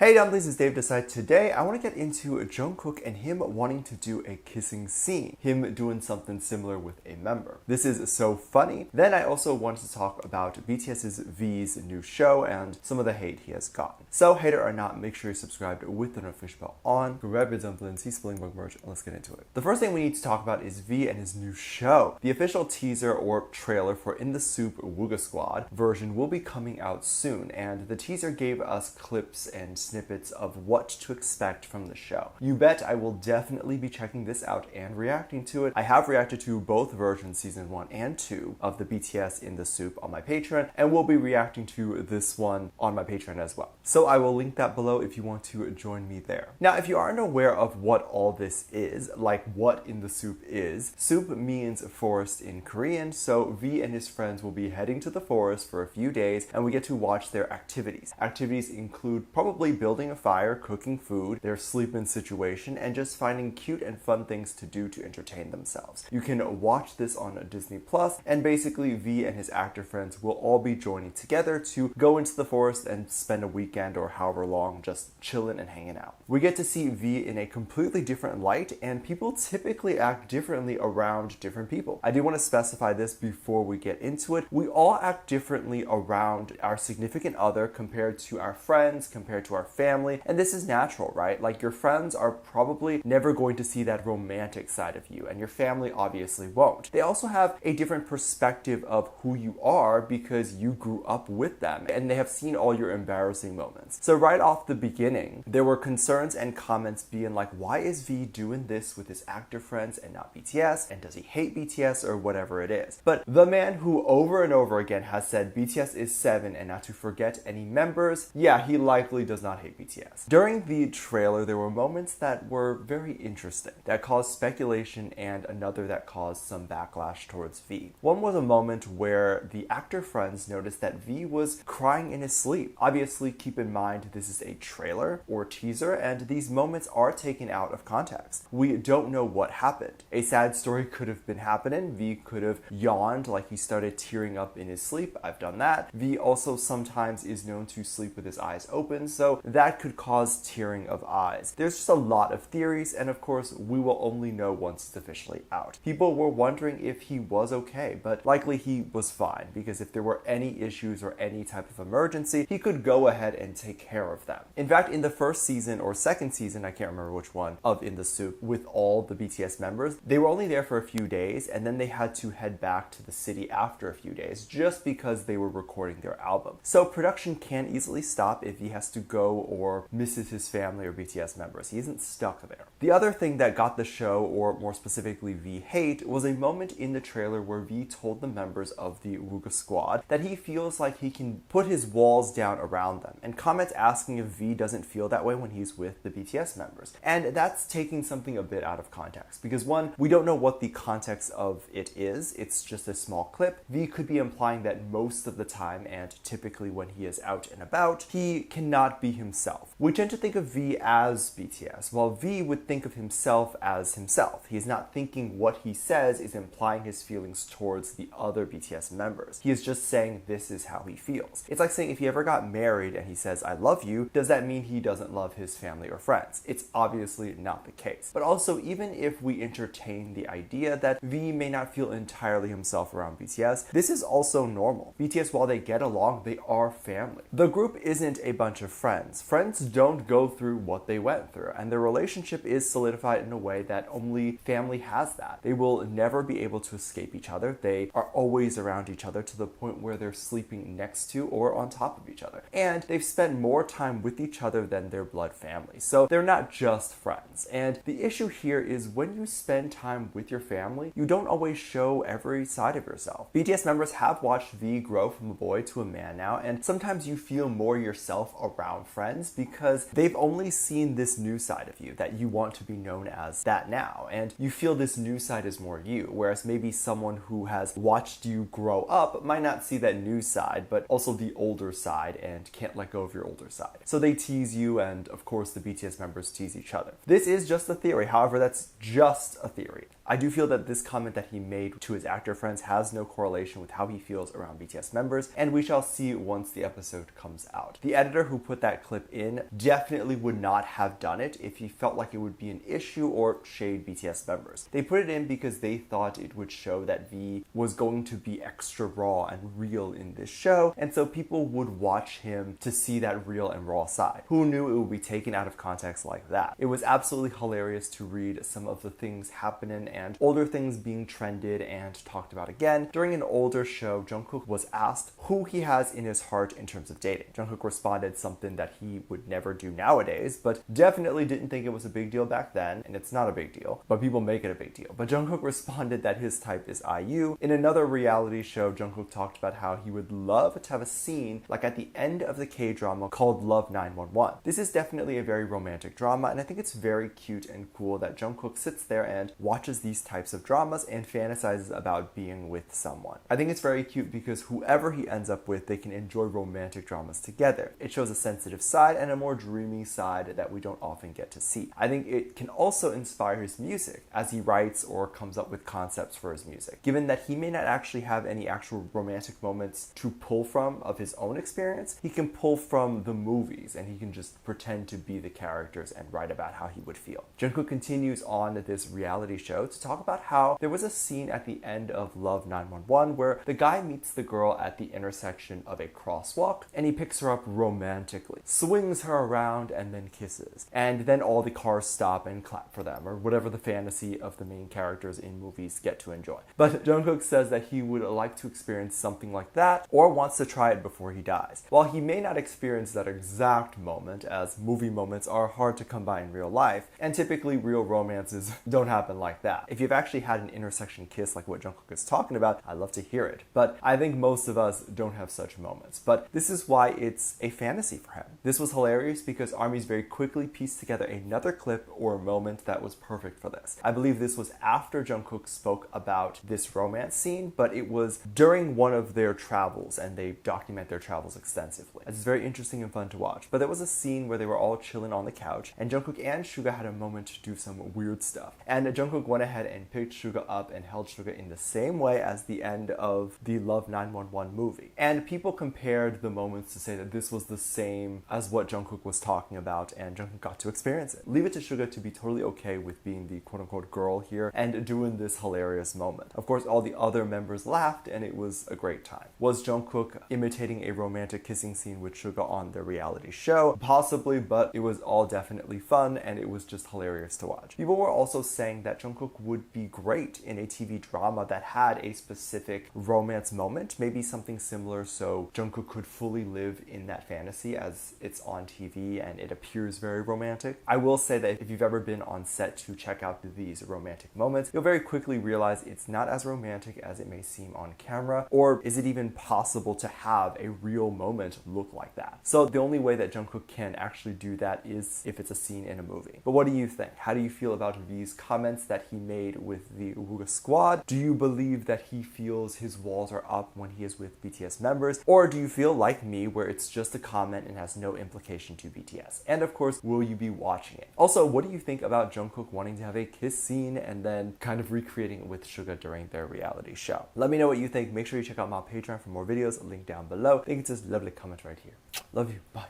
Hey dumplings, it's Dave Decide. Today I want to get into Jung Kook and him wanting to do a kissing scene, him doing something similar with a member. This is so funny. Then I also wanted to talk about BTS's V's new show and some of the hate he has gotten. So hater or not, make sure you're subscribed with the notification bell on. Grab your dumplings, he's spilling bug merch, and let's get into it. The first thing we need to talk about is V and his new show. The official teaser or trailer for In the Soop Squad version will be coming out soon, and the teaser gave us clips and snippets of what to expect from the show. You bet I will definitely be checking this out and reacting to it. I have reacted to both versions, season 1 and 2 of the BTS In the Soop on my Patreon, and will be reacting to this one on my Patreon as well. So I will link that below if you want to join me there. Now, if you aren't aware of what all this is, like what In the Soop is, Soop means forest in Korean, so V and his friends will be heading to the forest for a few days, and we get to watch their activities. Activities include probably building a fire, cooking food, their sleep-in situation, and just finding cute and fun things to do to entertain themselves. You can watch this on Disney Plus, and basically V and his actor friends will all be joining together to go into the forest and spend a weekend or however long just chilling and hanging out. We get to see V in a completely different light, and people typically act differently around different people. I do want to specify this before we get into it. We all act differently around our significant other compared to our friends, compared to our family, and this is natural, right? Like, your friends are probably never going to see that romantic side of you, and your family obviously won't. They also have a different perspective of who you are because you grew up with them, and they have seen all your embarrassing moments. So right off the beginning, there were concerns and comments being like, why is V doing this with his actor friends and not BTS? And does he hate BTS or whatever it is? But the man who over and over again has said BTS is 7 and not to forget any members, yeah, he likely does not hate BTS. During the trailer, there were moments that were very interesting, that caused speculation, and another that caused some backlash towards V. One was a moment where the actor friends noticed that V was crying in his sleep. Obviously, keep in mind this is a trailer or teaser, and these moments are taken out of context. We don't know what happened. A sad story could have been happening. V could have yawned like he started tearing up in his sleep. I've done that. V also sometimes is known to sleep with his eyes open, so that could cause tearing of eyes. There's just a lot of theories, and of course, we will only know once it's officially out. People were wondering if he was okay, but likely he was fine, because if there were any issues or any type of emergency, he could go ahead and take care of them. In fact, in the first season or second season, I can't remember which one, of In the Soop, with all the BTS members, they were only there for a few days, and then they had to head back to the city after a few days, just because they were recording their album. So production can easily stop if he has to go or misses his family or BTS members. He isn't stuck there. The other thing that got the show, or more specifically V hate, was a moment in the trailer where V told the members of the Squad that he feels like he can put his walls down around them, and comments asking if V doesn't feel that way when he's with the BTS members. And that's taking something a bit out of context, because one, we don't know what the context of it is. It's just a small clip. V could be implying that most of the time, and typically when he is out and about, he cannot be himself. We tend to think of V as BTS, while V would think of himself as himself. He's not thinking what he says is implying his feelings towards the other BTS members. He is just saying this is how he feels. It's like saying if he ever got married and he says, I love you, does that mean he doesn't love his family or friends? It's obviously not the case. But also, even if we entertain the idea that V may not feel entirely himself around BTS, this is also normal. BTS, while they get along, they are family. The group isn't a bunch of friends. Friends don't go through what they went through, and their relationship is solidified in a way that only family has that. They will never be able to escape each other. They are always around each other to the point where they're sleeping next to or on top of each other. And they've spent more time with each other than their blood family. So they're not just friends. And the issue here is when you spend time with your family, you don't always show every side of yourself. BTS members have watched V grow from a boy to a man now, and sometimes you feel more yourself around friends because they've only seen this new side of you that you want to be known as that now, and you feel this new side is more you, whereas maybe someone who has watched you grow up might not see that new side, but also the older side, and can't let go of your older side. So they tease you, and of course the BTS members tease each other. This is just a theory, however, that's just a theory. I do feel that this comment that he made to his actor friends has no correlation with how he feels around BTS members, and we shall see once the episode comes out. The editor who put that clip in definitely would not have done it if he felt like it would be an issue or shade BTS members. They put it in because they thought it would show that V was going to be extra raw and real in this show, and so people would watch him to see that real and raw side. Who knew it would be taken out of context like that? It was absolutely hilarious to read some of the things happening and older things being trended and talked about again. During an older show, Jung Kook was asked who he has in his heart in terms of dating. Jung Kook responded something that he would never do nowadays, but definitely didn't think it was a big deal back then, and it's not a big deal, but people make it a big deal. But Jung Kook responded that his type is IU. In another reality show, Jung Kook talked about how he would love to have a scene like at the end of the K-drama called Love 911. This is definitely a very romantic drama, and I think it's very cute and cool that Jung Kook sits there and watches these types of dramas and fantasizes about being with someone. I think it's very cute because whoever he ends up with, they can enjoy romantic dramas together. It shows a sensitive side and a more dreamy side that we don't often get to see. I think it can also inspire his music as he writes or comes up with concepts for his music. Given that he may not actually have any actual romantic moments to pull from of his own experience, he can pull from the movies and he can just pretend to be the characters and write about how he would feel. Jungkook continues on this reality show to talk about how there was a scene at the end of Love 911 where the guy meets the girl at the intersection of a crosswalk and he picks her up romantically, swings her around and then kisses. And then all the cars stop and clap for them, or whatever the fantasy of the main characters in movies get to enjoy. But Jungkook says that he would like to experience something like that or wants to try it before he dies. While he may not experience that exact moment, as movie moments are hard to come by in real life, and typically real romances don't happen like that. If you've actually had an intersection kiss like what Jungkook is talking about, I'd love to hear it. But I think most of us don't have such moments. But this is why it's a fantasy for him. This was hilarious because ARMYs very quickly pieced together another clip or moment that was perfect for this. I believe this was after Jungkook spoke about this romance scene, but it was during one of their travels, and they document their travels extensively. It's very interesting and fun to watch. But there was a scene where they were all chilling on the couch, and Jungkook and Suga had a moment to do some weird stuff. And Jungkook went ahead and picked Suga up and held Suga in the same way as the end of the Love 911 movie. And people compared the moments to say that this was the same as what Jungkook was talking about, and Jungkook got to experience it. Leave it to Suga to be totally okay with being the quote-unquote girl here and doing this hilarious moment. Of course, all the other members laughed, and it was a great time. Was Jungkook imitating a romantic kissing scene with Suga on the reality show? Possibly, but it was all definitely fun, and it was just hilarious to watch. People were also saying that Jungkook would be great in a TV drama that had a specific romance moment, maybe something similar so Jungkook could fully live in that fantasy as it's on TV and it appears very romantic. I will say that if you've ever been on set to check out these romantic moments, you'll very quickly realize it's not as romantic as it may seem on camera, or is it even possible to have a real moment look like that? So the only way that Jungkook can actually do that is if it's a scene in a movie. But what do you think? How do you feel about V's comments that he made with the Uga squad? Do you believe that he feels his walls are up when he is with BTS members? Or do you feel like me where it's just a comment and has no implication to BTS? And of course, will you be watching it? Also, what do you think about Jungkook wanting to have a kiss scene and then kind of recreating it with Suga during their reality show? Let me know what you think. Make sure you check out my Patreon for more videos, link down below. I think it's this lovely comment right here. Love you. Bye.